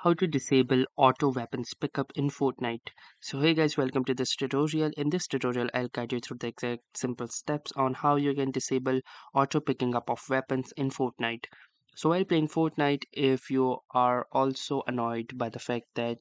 How to disable auto weapons pickup in Fortnite. So hey guys, welcome to this tutorial. In this tutorial I'll guide you through the exact simple steps on how you can disable auto picking up of weapons in Fortnite. So while playing Fortnite, if you are also annoyed by the fact that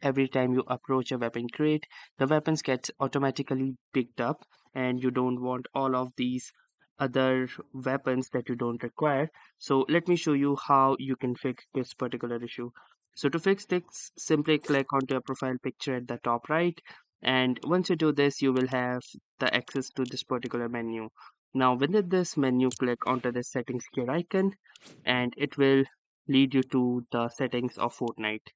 every time you approach a weapon crate, the weapons gets automatically picked up, and you don't want all of these other weapons that you don't require. So let me show you how you can fix this particular issue. So to fix this, simply click onto your profile picture at the top right, and once you do this, you will have the access to this particular menu. Now within this menu, click onto the settings gear icon, and it will lead you to the settings of Fortnite.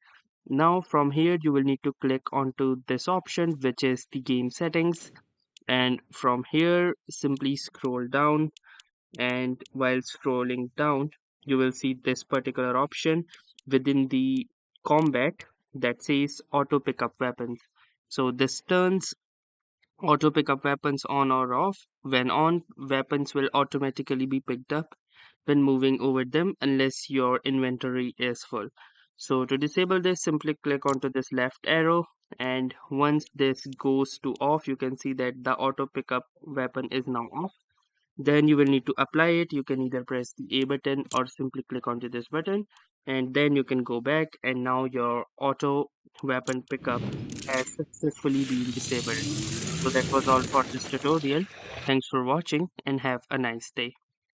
Now from here you will need to click onto this option, which is the game settings, and from here simply scroll down, and while scrolling down you will see this particular option within the combat that says auto pickup weapons. So this turns auto pickup weapons on or off. When on, weapons will automatically be picked up when moving over them unless your inventory is full. So to disable this, simply click onto this left arrow, and once this goes to off, you can see that the auto pickup weapon is now off. Then you will need to apply it. You can either press the A button or simply click onto this button, and then you can go back, and now your auto weapon pickup has successfully been disabled. So that was all for this tutorial. Thanks for watching and have a nice day.